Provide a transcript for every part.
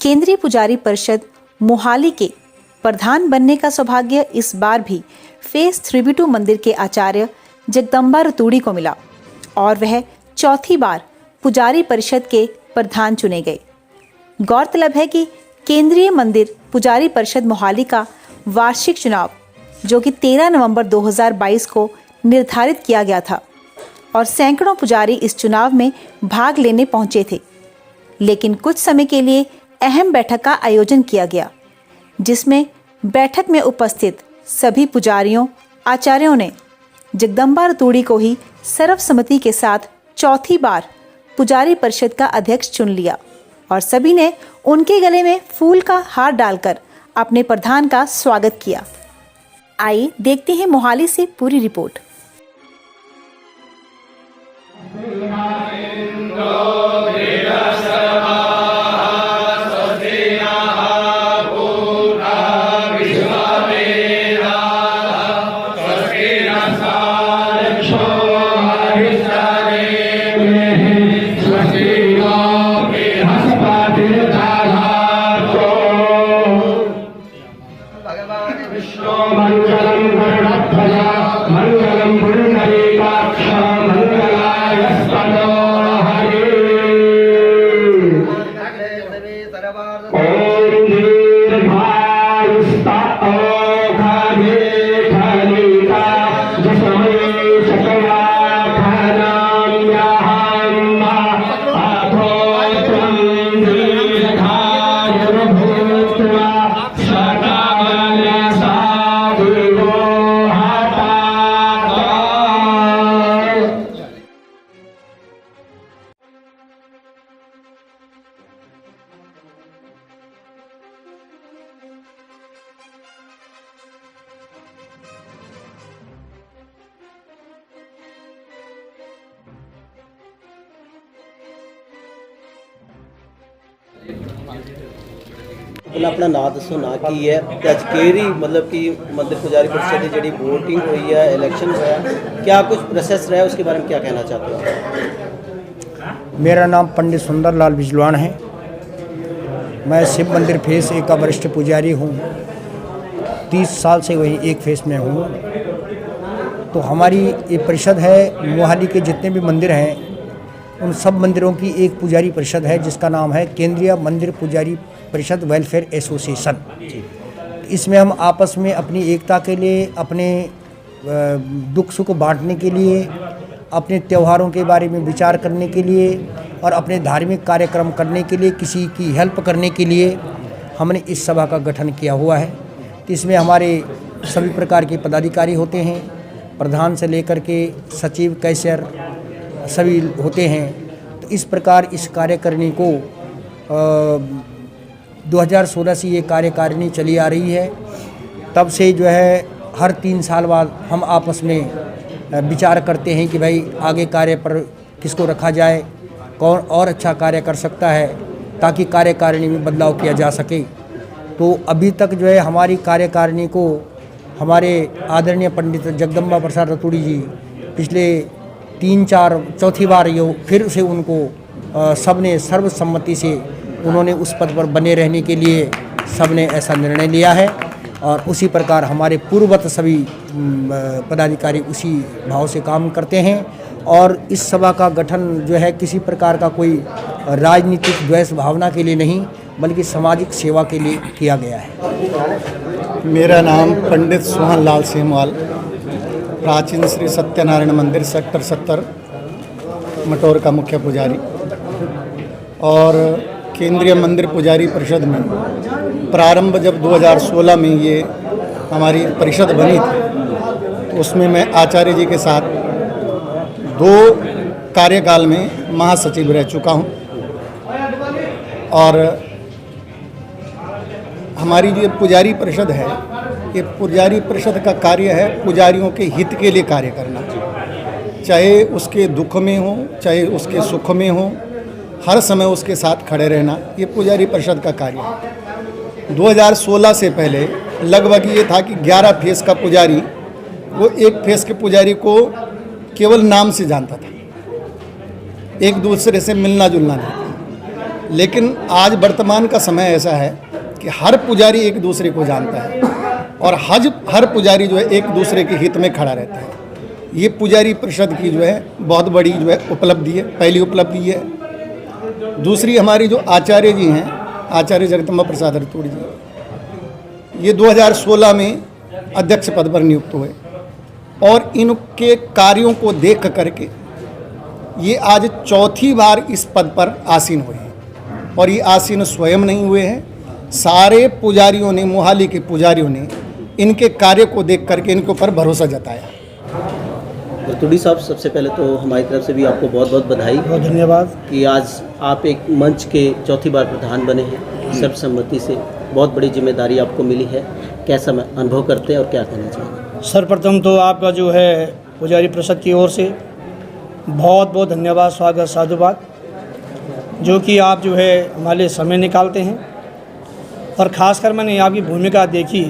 केंद्रीय पुजारी परिषद मोहाली के प्रधान बनने का सौभाग्य इस बार भी फेस 3B2 मंदिर के आचार्य जगदम्बा रतूड़ी को मिला और वह चौथी बार पुजारी परिषद के प्रधान चुने गए। गौरतलब है कि केंद्रीय मंदिर पुजारी परिषद मोहाली का वार्षिक चुनाव, जो कि 13 नवंबर 2022 को निर्धारित किया गया था और सैकड़ों पुजारी इस चुनाव में भाग लेने पहुंचे थे, लेकिन कुछ समय के लिए अहम बैठक का आयोजन किया गया, जिसमें बैठक में उपस्थित सभी पुजारियों आचार्यों ने जगदम्बा रतूड़ी को ही सर्वसम्मति के साथ चौथी बार पुजारी परिषद का अध्यक्ष चुन लिया और सभी ने उनके गले में फूल का हार डालकर अपने प्रधान का स्वागत किया। आइए देखते हैं मोहाली से पूरी रिपोर्ट। अपना नाम दसो ना की है अज केरी मतलब कि मंदिर पुजारी परिषद की जी वोटिंग हुई है, इलेक्शन हुआ, क्या कुछ प्रोसेस रहा है, उसके बारे में क्या कहना चाहते हो? मेरा नाम पंडित सुंदरलाल बिजलवान है। मैं शिव मंदिर फेस 1 का वरिष्ठ पुजारी हूँ। 30 साल से वही एक फेस में हूँ। तो हमारी ये परिषद है, मोहाली के जितने भी मंदिर हैं उन सब मंदिरों की एक पुजारी परिषद है, जिसका नाम है केंद्रीय मंदिर पुजारी परिषद वेलफेयर एसोसिएशन। इसमें हम आपस में अपनी एकता के लिए, अपने दुख सुख बांटने के लिए, अपने त्योहारों के बारे में विचार करने के लिए और अपने धार्मिक कार्यक्रम करने के लिए, किसी की हेल्प करने के लिए हमने इस सभा का गठन किया हुआ है। तो इसमें हमारे सभी प्रकार के पदाधिकारी होते हैं, प्रधान से लेकर के सचिव, कैशियर सभी होते हैं। तो इस प्रकार इस कार्यकारिणी को 2016 से ये कार्यकारिणी चली आ रही है। तब से जो है हर 3 साल बाद हम आपस में विचार करते हैं कि भाई आगे कार्य पर किसको रखा जाए, कौन और अच्छा कार्य कर सकता है, ताकि कार्यकारिणी में बदलाव किया जा सके। तो अभी तक जो है हमारी कार्यकारिणी को हमारे आदरणीय पंडित जगदम्बा प्रसाद रतूड़ी जी पिछले 3-4 चौथी बार ये फिर से उनको सबने सर्वसम्मति से उन्होंने उस पद पर बने रहने के लिए सबने ऐसा निर्णय लिया है और उसी प्रकार हमारे पूर्ववत सभी पदाधिकारी उसी भाव से काम करते हैं। और इस सभा का गठन जो है किसी प्रकार का कोई राजनीतिक द्वेष भावना के लिए नहीं, बल्कि सामाजिक सेवा के लिए किया गया है। मेरा नाम पंडित सोहन लाल सेमवाल, प्राचीन श्री सत्यनारायण मंदिर सेक्टर 70 मटौर का मुख्य पुजारी और केंद्रीय मंदिर पुजारी परिषद में प्रारंभ जब 2016 में ये हमारी परिषद बनी थी, तो उसमें मैं आचार्य जी के साथ 2 कार्यकाल में महासचिव रह चुका हूँ। और हमारी जो पुजारी परिषद है, ये पुजारी परिषद का कार्य है पुजारियों के हित के लिए कार्य करना, चाहे उसके दुख में हो, चाहे उसके सुख में हो, हर समय उसके साथ खड़े रहना, ये पुजारी परिषद का कार्य है। 2016 से पहले लगभग ये था कि 11 फेस का पुजारी वो एक फेस के पुजारी को केवल नाम से जानता था, एक दूसरे से मिलना जुलना नहीं। लेकिन आज वर्तमान का समय ऐसा है कि हर पुजारी एक दूसरे को जानता है और हर पुजारी जो है एक दूसरे के हित में खड़ा रहता है। ये पुजारी परिषद की जो है बहुत बड़ी जो है उपलब्धि है, पहली उपलब्धि है। दूसरी हमारी जो आचार्य जी हैं, आचार्य जगदम्बा प्रसाद रतूड़ी जी, ये 2016 में अध्यक्ष पद पर नियुक्त हुए और इनके कार्यों को देख करके ये आज चौथी बार इस पद पर आसीन हुए हैं। और ये आसीन स्वयं नहीं हुए हैं, सारे पुजारियों ने, मोहाली के पुजारियों ने इनके कार्य को देख करके इनके ऊपर भरोसा जताया। रतूड़ी साहब, सबसे पहले तो हमारी तरफ से भी आपको बहुत बहुत बधाई, बहुत धन्यवाद कि आज आप एक मंच के चौथी बार प्रधान बने हैं सर्वसम्मति से। बहुत बड़ी जिम्मेदारी आपको मिली है, कैसा अनुभव करते हैं और क्या कहना चाहेंगे? सर्वप्रथम तो आपका जो है पुजारी परिषद की ओर से बहुत बहुत धन्यवाद, स्वागत, साधुवाद, जो कि आप जो है हमारे लिए समय निकालते हैं। और ख़ासकर मैंने आपकी भूमिका देखी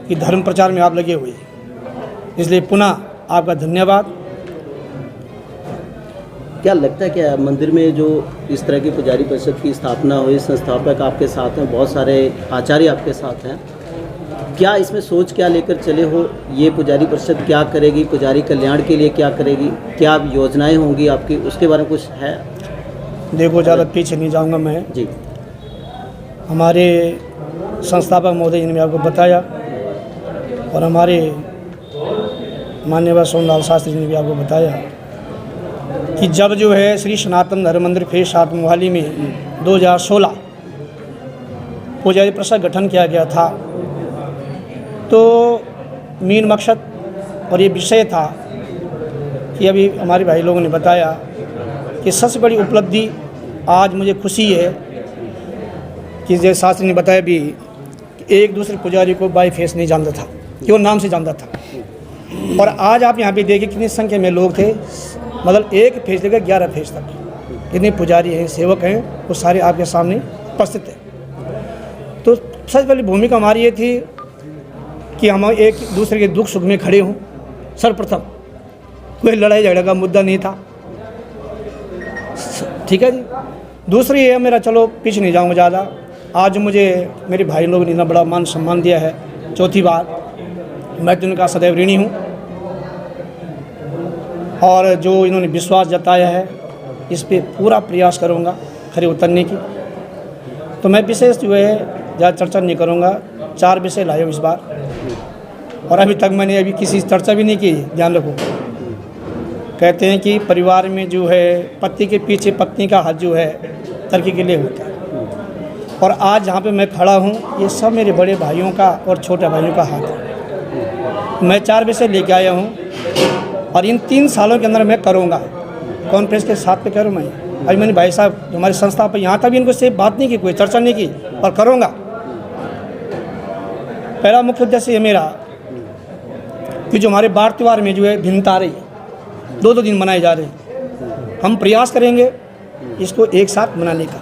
कि धर्म प्रचार में आप लगे हुए हैं, इसलिए पुनः आपका धन्यवाद। क्या लगता है क्या मंदिर में जो इस तरह की पुजारी परिषद की स्थापना हुई, संस्थापक आपके साथ हैं, बहुत सारे आचार्य आपके साथ हैं, क्या इसमें सोच क्या लेकर चले हो? ये पुजारी परिषद क्या करेगी, पुजारी कल्याण के लिए क्या करेगी, क्या योजनाएं होंगी आपकी, उसके बारे में कुछ है? देखो, ज़्यादा पीछे नहीं जाऊंगा मैं जी। हमारे संस्थापक महोदय जी ने आपको बताया और हमारे माननीय सोमलाल शास्त्री जी ने भी आपको बताया कि जब जो है श्री सनातन धर्म मंदिर फेज 7 मोहाली में 2016 पुजारी परिषद गठन किया गया था, तो मेन मकसद और ये विषय था कि अभी हमारे भाई लोगों ने बताया कि सबसे बड़ी उपलब्धि आज मुझे खुशी है कि जैसे शास्त्री ने बताया भी, एक दूसरे पुजारी को बाई फेस नहीं जानता था, केवल नाम से जानता था। और आज आप यहाँ पे देखिए कितनी संख्या में लोग थे, मतलब 1 फेज लेकर 11 फेज तक जितने पुजारी हैं, सेवक हैं, वो सारे आपके सामने उपस्थित हैं। तो सबसे पहली भूमिका हमारी ये थी कि हम एक दूसरे के दुख सुख में खड़े हों। सर्वप्रथम कोई लड़ाई झगड़े का मुद्दा नहीं था, ठीक है जी। दूसरी है, मेरा चलो पीछे नहीं जाऊँगा ज़्यादा, आज मुझे मेरे भाई लोगों ने इतना बड़ा मान सम्मान दिया है चौथी बार, मैं तो उनका सदैव ऋणी हूँ। और जो इन्होंने विश्वास जताया है, इस पे पूरा प्रयास करूँगा खरे उतरने की। तो मैं विशेष जो है ज़्यादा चर्चा नहीं करूँगा, 4 विषय लाए हूँ इस बार, और अभी तक मैंने किसी चर्चा भी नहीं की, ध्यान रखो। कहते हैं कि परिवार में जो है पति के पीछे पत्नी का हाथ जो है तरक्की के लिए होता है, और आज जहाँ पे मैं खड़ा हूँ ये सब मेरे बड़े भाइयों का और छोटे भाइयों का हाथ है। मैं 4 विषय लेके आया हूँ और इन 3 सालों के अंदर मैं करूँगा, कॉन्फ्रेंस के साथ पे करूँ मैं। अभी मैंने भाई साहब हमारी संस्था पर यहाँ तक भी इनको से बात नहीं की, कोई चर्चा नहीं की, और करूँगा। पहला मुख्य उद्देश्य ये मेरा कि जो हमारे बार त्यौहार में जो है भिन्नता आ रही है, 2-2 दिन मनाए जा रहे हैं, हम प्रयास करेंगे इसको एक साथ मनाने का।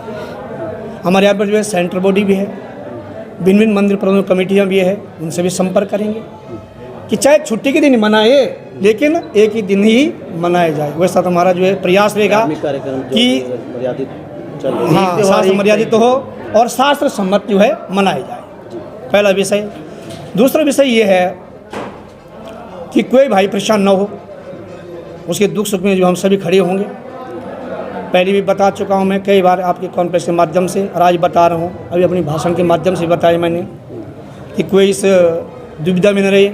हमारे यहाँ पर जो है सेंट्रल बॉडी भी है, भिन्न भिन्न मंदिर प्रबंधन कमेटियाँ भी है, उनसे भी संपर्क करेंगे कि चाहे छुट्टी के दिन मनाए लेकिन एक ही दिन ही मनाया जाए। वैसा तो हमारा जो है प्रयास रहेगा कि हाँ, शास्त्र मर्यादित तो हो और शास्त्र सम्मत जो है मनाया जाए, पहला विषय। दूसरा विषय ये है कि कोई भाई परेशान न हो, उसके दुख सुख में जो हम सभी खड़े होंगे। पहले भी बता चुका हूँ मैं कई बार आपके कॉन्फ्रेंस के माध्यम से, और आज बता रहा हूँ, अभी अपनी भाषण के माध्यम से बताया मैंने कि कोई इस दुविधा में न रहे,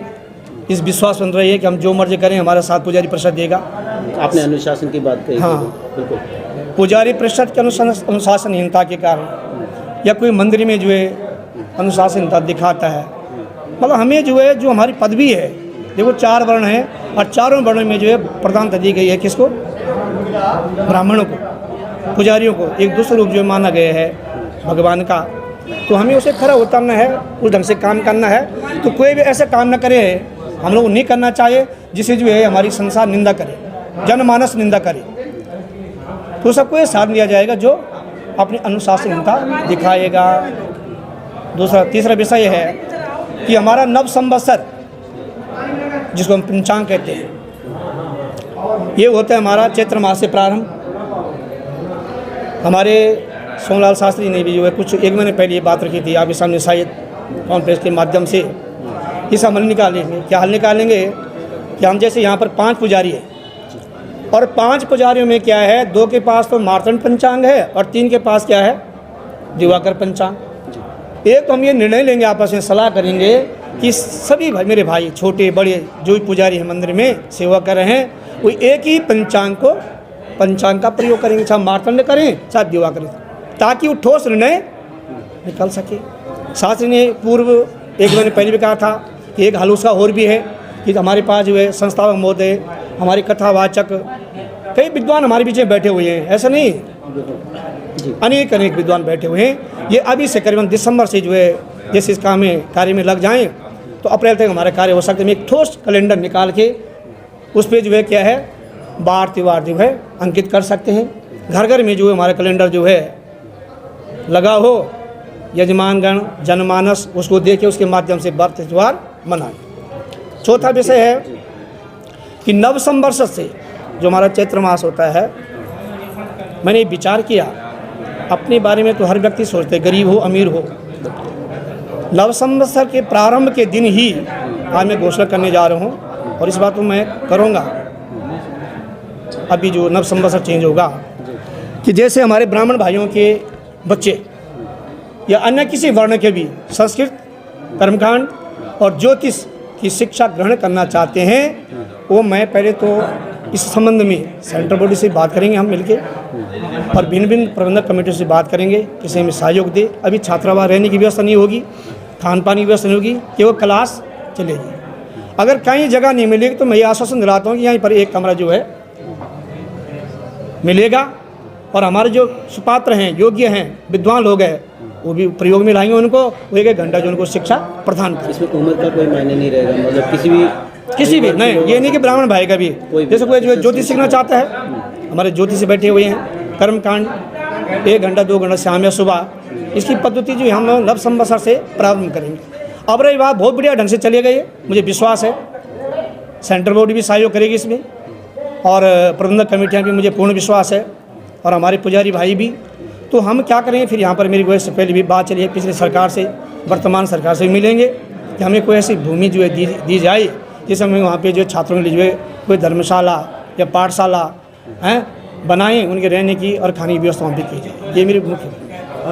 इस विश्वास में रहिए कि हम जो मर्जी करें हमारा साथ पुजारी परिषद देगा। आपने अनुशासन की बात कही। हाँ, बिल्कुल। पुजारी परिषद के अनुशासनहीनता के कारण या कोई मंदिर में जो है अनुशासनहीनता दिखाता है, मतलब हमें जो है जो हमारी पदवी है, देखो 4 वर्ण है और चारों वर्णों में जो है प्रधानता दी गई है किसको? ब्राह्मणों को, पुजारियों को एक दूसरा रूप जो माना गया है भगवान का। तो हमें उसे खरा उतारना है, उस ढंग से काम करना है। तो कोई भी ऐसे काम न करे, हम लोग नहीं करना चाहिए जिसे जो है हमारी संसार निंदा करे, जनमानस निंदा करे। तो सबको ये साथ दिया जाएगा जो अपनी अनुशासनहीनता दिखाएगा। तीसरा विषय है कि हमारा नव संवत्सर जिसको हम पंचांग कहते हैं, ये होता है हमारा चैत्र मास से प्रारंभ। हमारे सोमलाल शास्त्री ने भी जो है कुछ एक महीने पहले ये बात रखी थी आपके सामने, शायद कॉन्फ्रेंस के माध्यम से इस हल निकालेंगे। क्या हल निकालेंगे कि हम जैसे यहाँ पर 5 पुजारी है और 5 पुजारियों में क्या है, 2 के पास तो मार्तंड पंचांग है और 3 के पास क्या है, दिवाकर पंचांग। एक तो हम ये निर्णय लेंगे, आपस में सलाह करेंगे कि सभी भाई, मेरे भाई छोटे बड़े जो भी पुजारी हैं मंदिर में सेवा कर रहे हैं, वो एक ही पंचांग का प्रयोग करेंगे, चाहे मार्तंड करें चाहे दिवाकर, ताकि वो ठोस निर्णय निकल सके। शास्त्री ने पूर्व एक महीने पहले भी कहा था कि एक हल उसका और भी है कि हमारे पास जो है संस्थापक महोदय, हमारे कथावाचक, कई विद्वान हमारे बीच में बैठे हुए हैं, ऐसा नहीं, अनेक विद्वान बैठे हुए हैं। ये अभी से करीबन दिसंबर से जो है जैसे इस काम में कार्य में लग जाएं तो अप्रैल तक हमारा कार्य हो सकता है। एक ठोस कैलेंडर निकाल के उस पर जो है क्या है, बार त्योहार जो है अंकित कर सकते हैं। घर घर में जो है हमारा कैलेंडर जो है लगा हो, यजमानगण जनमानस उसको देखे, उसके माध्यम से व्रत त्यौहार मनाएं। चौथा विषय है कि नव संवर्ष से जो हमारा चैत्र मास होता है, मैंने विचार किया, अपने बारे में तो हर व्यक्ति सोचते है, गरीब हो अमीर हो, नव संवत्सर के प्रारंभ के दिन ही आज मैं घोषणा करने जा रहा हूँ और इस बात को मैं करूँगा। अभी जो नव संवत्सर चेंज होगा कि जैसे हमारे ब्राह्मण भाइयों के बच्चे या अन्य किसी वर्ण के भी संस्कृत, कर्मकांड और ज्योतिष की शिक्षा ग्रहण करना चाहते हैं, वो मैं पहले तो इस संबंध में सेंट्रल बॉडी से बात करेंगे हम मिलके और भिन्न भिन्न प्रबंधक कमेटियों से बात करेंगे, किसी में सहयोग दे। अभी छात्रावास रहने की व्यवस्था नहीं होगी, खान पान की व्यवस्था नहीं होगी, केवल क्लास चलेगी। अगर कहीं जगह नहीं मिलेगी तो मैं ये आश्वासन दिलाता हूँ कि यहाँ पर एक कमरा जो है मिलेगा और हमारे जो सुपात्र हैं, योग्य हैं, विद्वान लोग हैं, वो भी प्रयोग में लाएंगे उनको, वो 1 घंटा जो उनको शिक्षा प्रदान करें। इसमें उम्र का कोई मायने नहीं रहेगा, मतलब किसी भी नहीं, ये नहीं कि ब्राह्मण भाई का भी, जैसे कोई जो ज्योतिष सीखना चाहता है, हमारे ज्योतिष से बैठे हुए हैं, कर्मकांड 1 घंटा 2 घंटा शाम या सुबह, इसकी पद्धति जो हम लोग नव संवत्सर से प्रारंभ करेंगे। अब रही बात, बहुत बढ़िया ढंग से चले गए, मुझे विश्वास है सेंट्रल बोर्ड भी सहयोग करेगी इसमें और प्रबंधक कमेटियाँ भी, मुझे पूर्ण विश्वास है और हमारे पुजारी भाई भी। तो हम क्या करेंगे, फिर यहाँ पर मेरी कोई से पहले भी बात चली है, पिछले सरकार से, वर्तमान सरकार से मिलेंगे कि हमें कोई ऐसी भूमि जो है दी जाए जिससे हमें वहाँ पे जो छात्रों के लिए जो है कोई धर्मशाला या पाठशाला हैं बनाएं, उनके रहने की और खाने की व्यवस्था वहाँ पर की जाए। ये मेरी मुख्य।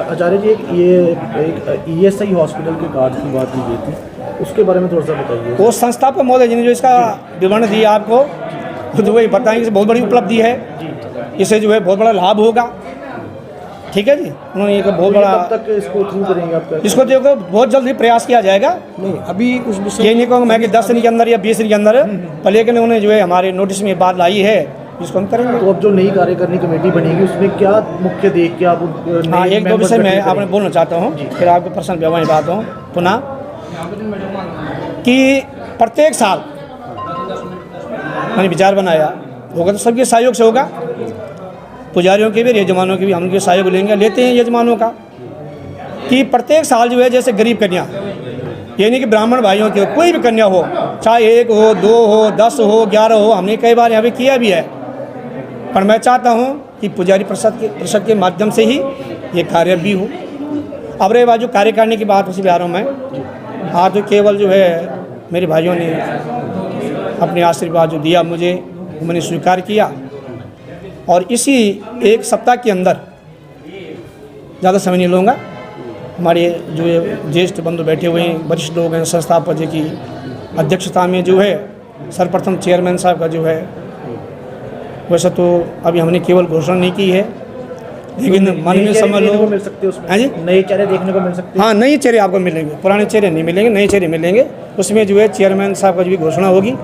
आचार्य जी, एक ESI हॉस्पिटल के कार्ड की बात की गई थी, उसके बारे में थोड़ा सा बताइए। वो संस्थापक महोदय जी ने जो इसका विवरण दिया आपको, तो वही बताएंगे कि बहुत बड़ी उपलब्धि है, इससे जो है बहुत बड़ा लाभ होगा। ठीक है जी, उन्होंने ये बहुत बड़ा, कब तक इसको थ्रू करेंगे आपका? इसको देखो बहुत जल्दी प्रयास किया जाएगा। नहीं, अभी उस विषय ये नहीं कहूँगा मैं कि 10 दिन के अंदर या 20 दिन के अंदर, पर लेकिन उन्होंने जो है हमारे नोटिस में बात लाई है, इसको हम करेंगे। तो अब जो नई कार्यकारिणी कमेटी बनेगी उसमें क्या मुख्य देख के आप हाँ, 1-2 विषय मैं आपने बोलना चाहता हूँ, फिर आपको पर्सनल व्यवहार में बात हूँ पुनः, कि प्रत्येक साल मैंने विचार बनाया, होगा तो सबके सहयोग से होगा, पुजारियों के भी यजमानों के भी हम उनके सहयोग लेते हैं यजमानों का, कि प्रत्येक साल जो है जैसे गरीब कन्या, ये नहीं कि ब्राह्मण भाइयों की कोई भी कन्या हो, चाहे 1 हो 2 हो 10 हो 11 हो, हमने कई बार यहाँ पे किया भी है, पर मैं चाहता हूँ कि पुजारी परिषद के माध्यम से ही ये कार्य भी हो। अब रहे बात जो कार्य करने की बात, उसी पे आ रहा हूँ मैं। आज तो केवल जो है मेरे भाइयों ने अपने आशीर्वाद जो दिया मुझे, वो मैंने स्वीकार किया और इसी 1 सप्ताह के अंदर, ज़्यादा समय नहीं लूँगा, हमारे जो ज्येष्ठ बंधु बैठे हुए हैं, वरिष्ठ लोग हैं, संस्थापक जी की अध्यक्षता में जो है सर्वप्रथम चेयरमैन साहब का जो है, वैसे तो अभी हमने केवल घोषणा नहीं की है, लेकिन मन में समझ लो मिल सकते हैं उसमें, हाँ जी, नए चेहरे देखने को मिल सकते हैं। हाँ, नए चेहरे आपको मिलेंगे, पुराने चेहरे नहीं मिलेंगे, नए चेहरे मिलेंगे। उसमें जो है चेयरमैन साहब का जो भी घोषणा होगी,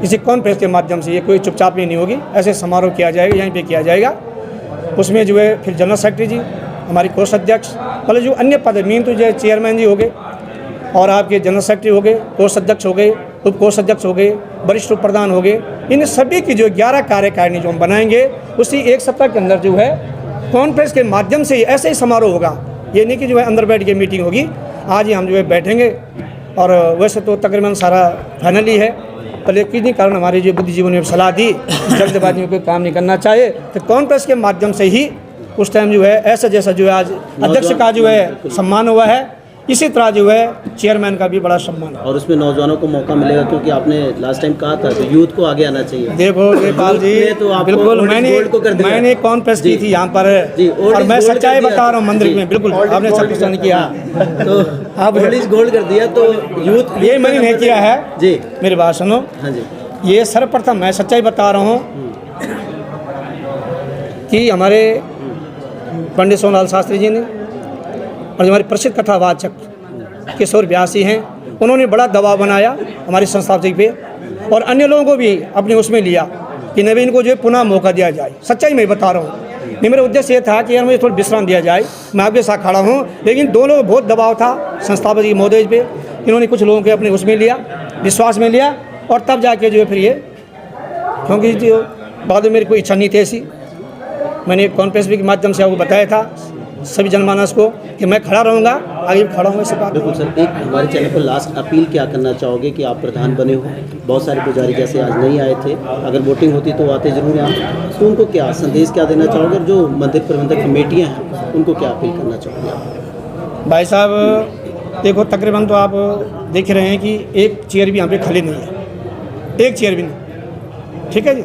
किसी कॉन्फ्रेंस के माध्यम से, ये कोई चुपचाप में नहीं होगी, ऐसे समारोह किया जाएगा, यहीं पे किया जाएगा। उसमें जो है फिर जनरल सेक्रेटरी जी, हमारी कोष अध्यक्ष, मतलब जो अन्य पद, मेन तो जो है चेयरमैन जी हो गए और आपके जनरल सेक्रेटरी हो गए, कोष अध्यक्ष हो गए, उप कोष अध्यक्ष हो गए, वरिष्ठ उप प्रधान हो गए, इन सभी की जो 11 कार्यकारिणी जो हम बनाएंगे, उसी 1 सप्ताह के अंदर जो है कॉन्फ्रेंस के माध्यम से ऐसे ही समारोह होगा। ये नहीं कि जो है अंदर बैठ के मीटिंग होगी, आज ही हम जो है बैठेंगे और वैसे तो तकरीबन सारा फाइनल ही है, पर किसी कारण हमारे जो बुद्धिजीवियों ने सलाह दी, जल्दबाजी में कोई काम नहीं करना चाहिए, तो कॉन्फ्रेंस के माध्यम से ही उस टाइम जो है ऐसा जैसा जो है आज अध्यक्ष का जो है सम्मान हुआ है, इसी तरह जो है चेयरमैन का भी बड़ा सम्मान है। और उसमें नौजवानों को मौका मिलेगा, क्योंकि आपने लास्ट टाइम कहा था तो यूथ को आगे आना चाहिए। देखो जयपाल जी, तो आपको बिल्कुल गोल्ड को कर दिया। मैंने कॉन्फ्रेंस की थी यहाँ पर जी, और मैं गोल्ड सच्चाई कर दिया। बता रहा हूँ मंदिर में, बिल्कुल आपने सब कुछ नहीं किया। तो आप गोल्ड कर दिया तो यूथ ये मैंने नहीं किया है जी। मेरी बात सुनो, हाँ जी, ये सर्वप्रथम मैं सच्चाई बता रहा हूँ कि हमारे पंडित सोनलाल शास्त्री जी ने और हमारे प्रसिद्ध कथावाचक किशोर व्यासी हैं, उन्होंने बड़ा दबाव बनाया हमारी संस्था पे और अन्य लोगों को भी अपने उसमें लिया कि नवीन को जो है पुनः मौका दिया जाए। सच्चाई मैं बता रहा हूँ, नहीं मेरा उद्देश्य ये था कि यार मुझे थोड़ा विश्राम दिया जाए, मैं आपके साथ खड़ा हूँ, लेकिन दोनों बहुत दबाव था संस्थापक जी महोदय पे। इन्होंने कुछ लोगों के अपने उसमें लिया, विश्वास में लिया और तब जाके जो है फिर ये, क्योंकि जो बाद में मेरी कोई इच्छा नहीं थी ऐसी, मैंने कॉन्फ्रेंस के माध्यम से आपको बताया था सभी जनमानस को कि मैं खड़ा रहूँगा, आगे भी खड़ा हूँ ऐसे बात। बिल्कुल सर, एक हमारे चैनल पर लास्ट अपील क्या करना चाहोगे कि आप प्रधान बने हो, बहुत सारे पुजारी जैसे आज नहीं आए थे, अगर वोटिंग होती तो आते जरूर यहाँ, तो उनको क्या संदेश क्या देना चाहोगे, और जो मंदिर प्रबंधक कमेटियाँ हैं उनको क्या अपील करना चाहोगे आप? भाई साहब देखो, तकरीबन तो आप देख रहे हैं कि एक चेयर भी यहाँ पे खाली नहीं है, एक चेयर भी नहीं, ठीक है जी।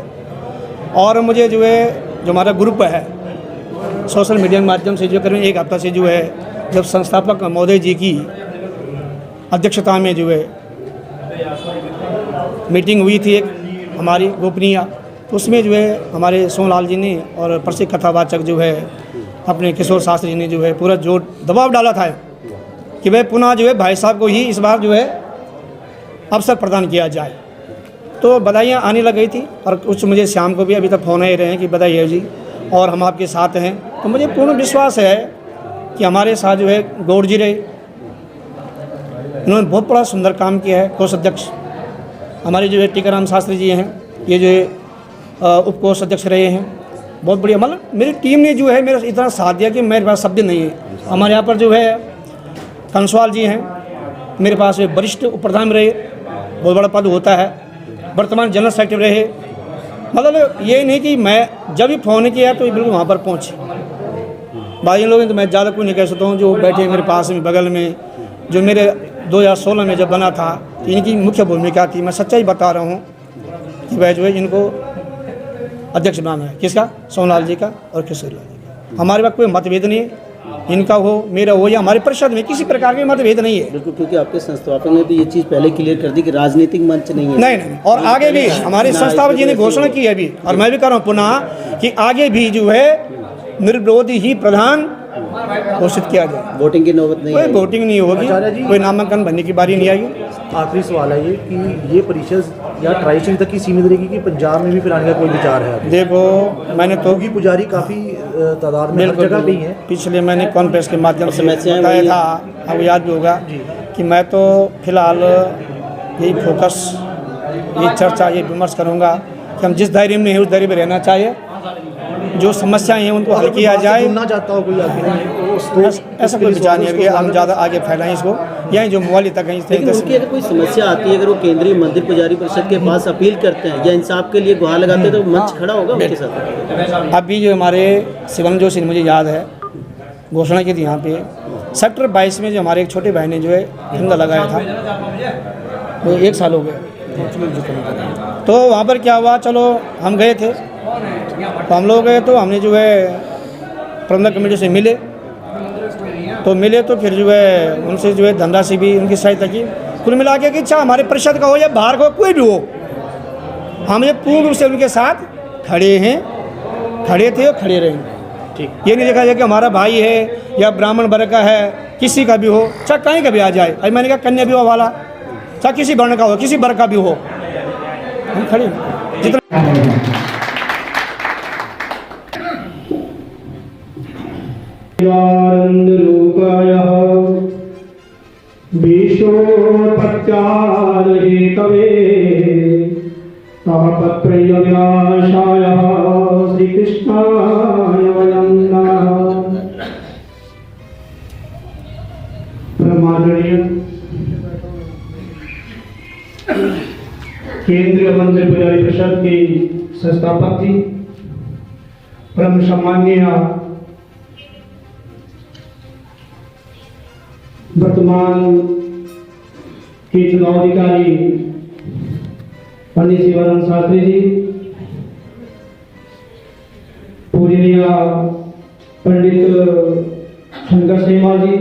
और मुझे जो है जो हमारा ग्रुप है सोशल मीडिया के माध्यम से जो करें, एक हफ्ता से जो है जब संस्थापक महोदय जी की अध्यक्षता में जो है मीटिंग हुई थी एक हमारी गोपनीय, तो उसमें जो है हमारे सोनलाल जी ने और प्रसिद्ध कथावाचक जो है अपने किशोर शास्त्री जी ने जो है पूरा जोर दबाव डाला था कि भाई पुनः जो है भाई साहब को ही इस बार जो है अवसर प्रदान किया जाए। तो बधाइयाँ आने लग गई थी और कुछ मुझे शाम को भी अभी तक फ़ोन आ रहे हैं कि बधाई है जी और हम आपके साथ हैं। तो मुझे पूर्ण विश्वास है कि हमारे साथ जो है गौड़ जी रहे, इन्होंने बहुत बड़ा सुंदर काम किया है। कोषाध्यक्ष हमारे जो है टीकाराम शास्त्री जी हैं, ये जो है उप कोषाध्यक्ष रहे हैं, बहुत बढ़िया। मतलब मेरी टीम ने जो है मेरा इतना साथ दिया कि मेरे पास शब्द नहीं है। हमारे यहाँ पर जो है कंसवाल जी हैं, मेरे पास वरिष्ठ उप प्रधान रहे, बहुत बड़ा पद होता है, वर्तमान जनरल सेक्रेटरी रहे। मतलब ये नहीं कि मैं जब भी फ़ोन किया तो बिल्कुल वहाँ पर पहुँचे। बाकी लोग तो मैं ज़्यादा कुछ नहीं कह सकता हूँ, जो बैठे मेरे पास में बगल में, जो मेरे 2016 में जब बना था तो इनकी मुख्य भूमिका थी। मैं सच्चाई बता रहा हूँ कि वह जो है इनको अध्यक्ष बनाना है, किसका, सोनलाल जी का और किशोर लाल जी का। हमारे पास कोई मतभेद नहीं है, इनका हो मेरा हो या हमारे परिषद में किसी प्रकार के मतभेद नहीं है। बिल्कुल, क्योंकि आपके संस्थापक ने तो ये चीज़ पहले क्लियर कर दी कि राजनीतिक मंच नहीं है। नहीं और आगे भी हमारे संस्थापक जी ने घोषणा की है अभी, और मैं भी कर रहा हूँ पुनः कि आगे भी जो है निर्विरोधी ही प्रधान घोषित किया जाए। वोटिंग की नौबत नहीं कोई है, वोटिंग नहीं होगी, कोई नामांकन भरने की बारी नहीं आएगी। आखिरी सवाल है ये कि ये परिषद या ट्राइचिंग तक ही सीमित रहेगी कि पंजाब में भी फिर आने का कोई विचार है अभी? देखो मैंने तो क्योंकि पुजारी काफ़ी तादाद में हर जगह पे ही है। पिछले मैंने कॉन्फ्रेंस के माध्यम से समस्याएं बताया वही था, आपको याद भी होगा कि मैं तो फिलहाल यही फोकस, ये चर्चा, ये विमर्श करूँगा कि हम जिस दायरे में हैं उस दायरे में रहना चाहिए। जो समस्याएं हैं उनको हल किया जाए। सुनना चाहता हो कोई आगे ऐसा कोई विचार नहीं है कि हम ज़्यादा आगे फैलाएं इसको, यही जो मोबाइल तक है इस लेकिन तरीके उनकी अगर कोई समस्या आती है, अगर वो केंद्रीय मंदिर पुजारी परिषद के पास अपील करते हैं या इंसाफ के लिए गुहार लगाते हैं, तो मंच खड़ा होगा उनके साथ। अभी जो हमारे शिवम जोशी, मुझे याद है घोषणा की थी यहाँ पे सेक्टर 22 में, जो हमारे एक छोटे भाई ने जो है धंधा लगाया था, वो 1 साल हो गया। तो वहाँ पर क्या हुआ, चलो हम गए थे, तो हम लोग गए तो हमने जो है प्रबंधक कमेटी से मिले, तो फिर जो है उनसे जो है धनराशि भी उनकी सहायता की। कुल मिला के कि चाहे हमारे परिषद का हो या बाहर का हो, कोई भी हो, हम ये पूर्ण रूप से उनके साथ खड़े हैं, खड़े थे और खड़े रहेंगे। ठीक, ये नहीं देखा जाए कि हमारा भाई है या ब्राह्मण वर्ग का है, किसी का भी हो, चाहे कहीं का भी आ जाए। अभी मैंने कहा कन्या विवाह वाला, चाहे किसी वर्ण का हो, किसी वर्ग का भी हो, हम खड़े हैं। जितना विश्वोपचारहेतवे तापत्रयविनाशाय श्रीकृष्णाय वयं नमः। ब्रह्मांडीय केंद्रीय मंदिर पुजारी परिषद के संस्थापक जी, परम सम्माननीय वर्तमान के चुनाव अधिकारी पंडित शिवानंद शास्त्री जी, पूजनीय पंडित शंकर सेवा जी,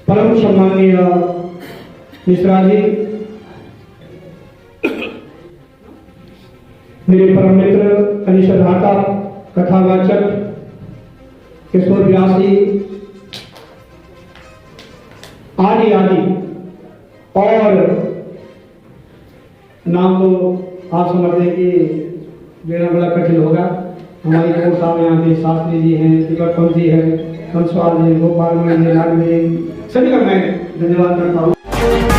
परम सम्मानीय मिश्रा जी, मेरे परम मित्र कनिष्ठ भ्राता कथावाचक किशोर व्यास जी, आदि आदि, और नाम तो आप समझते हैं कि लेना बड़ा कठिन होगा। हमारी कोर्सा में यहाँ पे शास्त्री जी हैं, तिब्बत जी हैं, कंसवाल जी, गोपाल जी, नागवी, सभी का मैं धन्यवाद करता हूँ।